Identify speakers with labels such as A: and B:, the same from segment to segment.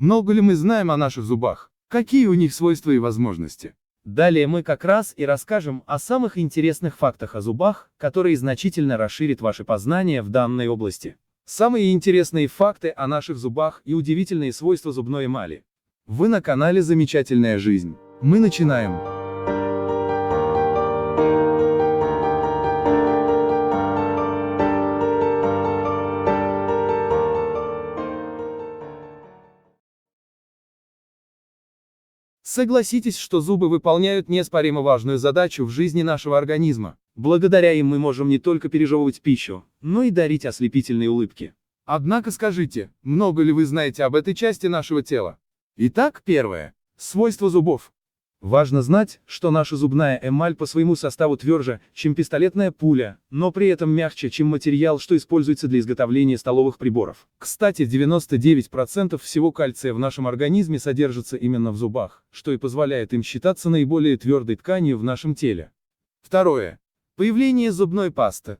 A: Много ли мы знаем о наших зубах? Какие у них свойства и возможности?
B: Далее мы как раз и расскажем о самых интересных фактах о зубах, которые значительно расширят ваши познания в данной области. Самые интересные факты о наших зубах и удивительные свойства зубной эмали.
A: Вы на канале «Замечательная жизнь». Мы начинаем. Согласитесь, что зубы выполняют неоспоримо важную задачу в жизни нашего организма.
B: Благодаря им мы можем не только пережевывать пищу, но и дарить ослепительные улыбки.
A: Однако скажите, много ли вы знаете об этой части нашего тела? Итак, первое. Свойства зубов.
B: Важно знать, что наша зубная эмаль по своему составу тверже, чем пистолетная пуля, но при этом мягче, чем материал, что используется для изготовления столовых приборов.
A: Кстати, 99% всего кальция в нашем организме содержится именно в зубах, что и позволяет им считаться наиболее твердой тканью в нашем теле. Второе. Появление зубной пасты.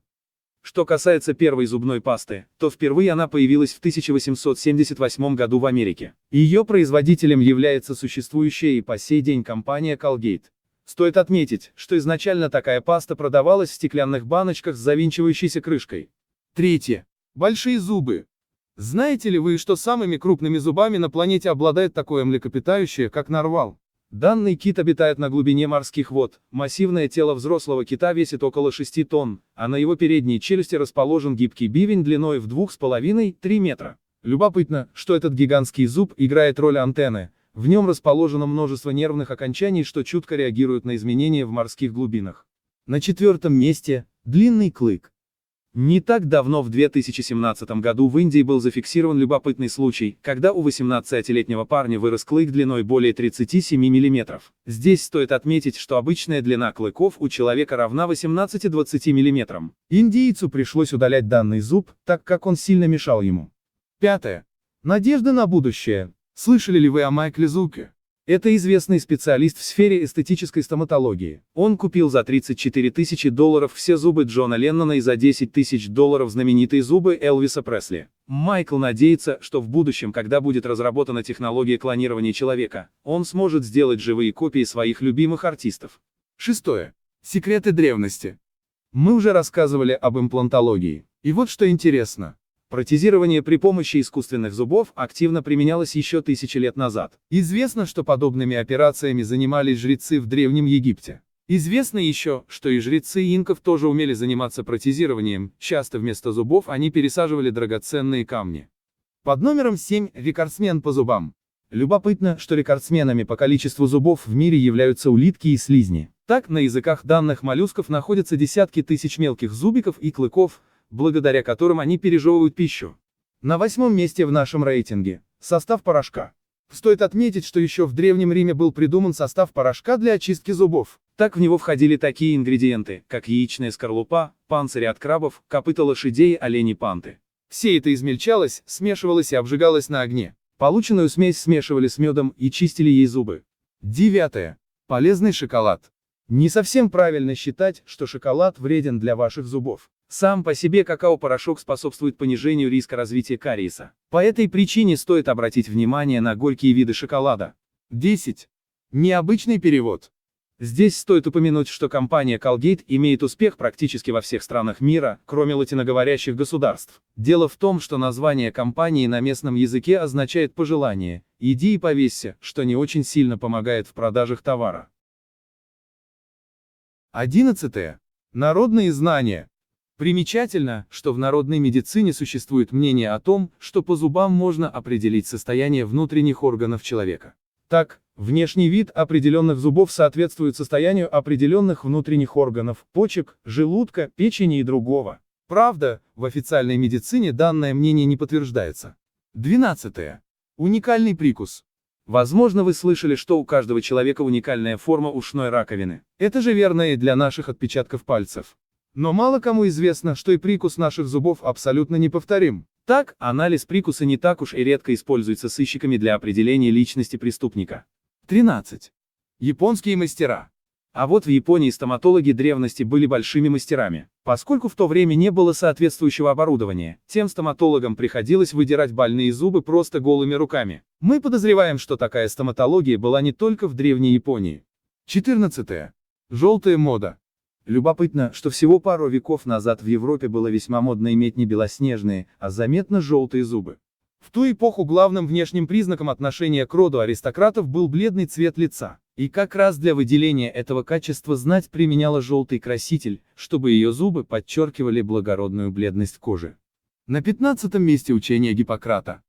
B: Что касается первой зубной пасты, то впервые она появилась в 1878 году в Америке.
A: Ее производителем является существующая и по сей день компания Colgate.
B: Стоит отметить, что изначально такая паста продавалась в стеклянных баночках с завинчивающейся крышкой.
A: Третье. Большие зубы. Знаете ли вы, что самыми крупными зубами на планете обладает такое млекопитающее, как нарвал?
B: Данный кит обитает на глубине морских вод, массивное тело взрослого кита весит около 6 тонн, а на его передней челюсти расположен гибкий бивень длиной в 2,5–3 метра.
A: Любопытно, что этот гигантский зуб играет роль антенны, в нем расположено множество нервных окончаний, что чутко реагируют на изменения в морских глубинах.
B: На четвертом месте – длинный клык. Не так давно, в 2017 году, в Индии был зафиксирован любопытный случай, когда у 18-летнего парня вырос клык длиной более 37 мм. Здесь стоит отметить, что обычная длина клыков у человека равна 18–20 мм.
A: Индийцу пришлось удалять данный зуб, так как он сильно мешал ему. Пятое. Надежда на будущее. Слышали ли вы о Майкле Зуке?
B: Это известный специалист в сфере эстетической стоматологии. Он купил за $34 тысячи все зубы Джона Леннона и за $10 тысяч знаменитые зубы Элвиса Пресли. Майкл надеется, что в будущем, когда будет разработана технология клонирования человека, он сможет сделать живые копии своих любимых артистов.
A: Шестое. Секреты древности. Мы уже рассказывали об имплантологии. И вот что интересно.
B: Протезирование при помощи искусственных зубов активно применялось еще 1000 лет назад.
A: Известно, что подобными операциями занимались жрецы в Древнем Египте. Известно еще, что и жрецы инков тоже умели заниматься протезированием, часто вместо зубов они пересаживали драгоценные камни. Под номером 7 – рекордсмен по зубам.
B: Любопытно, что рекордсменами по количеству зубов в мире являются улитки и слизни.
A: Так, на языках данных моллюсков находятся десятки тысяч мелких зубиков и клыков, благодаря которым они пережевывают пищу. На 8-м месте в нашем рейтинге – состав порошка. Стоит отметить, что еще в Древнем Риме был придуман состав порошка для очистки зубов.
B: Так в него входили такие ингредиенты, как яичная скорлупа, панцири от крабов, копыта лошадей, оленей, панты.
A: Все это измельчалось, смешивалось и обжигалось на огне.
B: Полученную смесь смешивали с медом и чистили ей зубы.
A: 9. Полезный шоколад.
B: Не совсем правильно считать, что шоколад вреден для ваших зубов. Сам по себе какао-порошок способствует понижению риска развития кариеса. По этой причине стоит обратить внимание на горькие виды шоколада.
A: 10. Необычный перевод.
B: Здесь стоит упомянуть, что компания Colgate имеет успех практически во всех странах мира, кроме латиноговорящих государств. Дело в том, что название компании на местном языке означает «пожелание», «иди и повесься», что не очень сильно помогает в продажах товара.
A: 11. Народные знания. Примечательно, что в народной медицине существует мнение о том, что по зубам можно определить состояние внутренних органов человека. Так, внешний вид определенных зубов соответствует состоянию определенных внутренних органов, почек, желудка, печени и другого. Правда, в официальной медицине данное мнение не подтверждается. 12. Уникальный прикус.
B: Возможно, вы слышали, что у каждого человека уникальная форма ушной раковины.
A: Это же верно и для наших отпечатков пальцев. Но мало кому известно, что и прикус наших зубов абсолютно неповторим.
B: Так, анализ прикуса не так уж и редко используется сыщиками для определения личности преступника.
A: 13. Японские мастера.
B: А вот в Японии стоматологи древности были большими мастерами. Поскольку в то время не было соответствующего оборудования, тем стоматологам приходилось выдирать больные зубы просто голыми руками. Мы подозреваем, что такая стоматология была не только в Древней Японии.
A: 14. Желтая мода.
B: Любопытно, что всего пару веков назад в Европе было весьма модно иметь не белоснежные, а заметно желтые зубы.
A: В ту эпоху главным внешним признаком отношения к роду аристократов был бледный цвет лица.
B: И как раз для выделения этого качества знать применяла желтый краситель, чтобы ее зубы подчеркивали благородную бледность кожи.
A: На 15-м месте учение Гиппократа.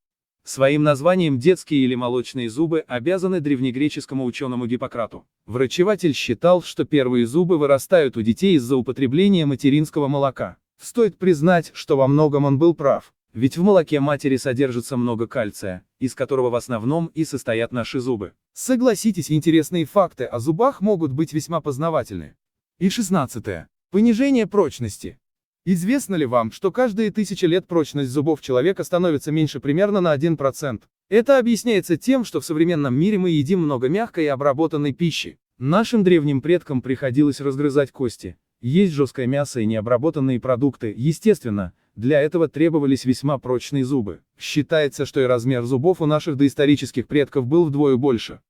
B: Своим названием детские или молочные зубы обязаны древнегреческому ученому Гиппократу. Врачеватель считал, что первые зубы вырастают у детей из-за употребления материнского молока. Стоит признать, что во многом он был прав. Ведь в молоке матери содержится много кальция, из которого в основном и состоят наши зубы.
A: Согласитесь, интересные факты о зубах могут быть весьма познавательны. И 16. Понижение прочности. Известно ли вам, что каждые 1000 лет прочность зубов человека становится меньше примерно на 1%? Это объясняется тем, что в современном мире мы едим много мягкой и обработанной пищи.
B: Нашим древним предкам приходилось разгрызать кости, есть жесткое мясо и необработанные продукты, естественно. Для этого требовались весьма прочные зубы.
A: Считается, что и размер зубов у наших доисторических предков был вдвое больше.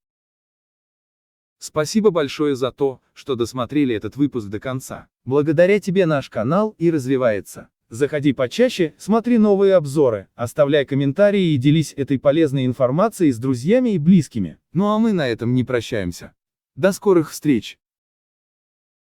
B: Спасибо большое за то, что досмотрели этот выпуск до конца. Благодаря тебе наш канал и развивается. Заходи почаще, смотри новые обзоры, оставляй комментарии и делись этой полезной информацией с друзьями и близкими.
A: Ну а мы на этом не прощаемся. До скорых встреч!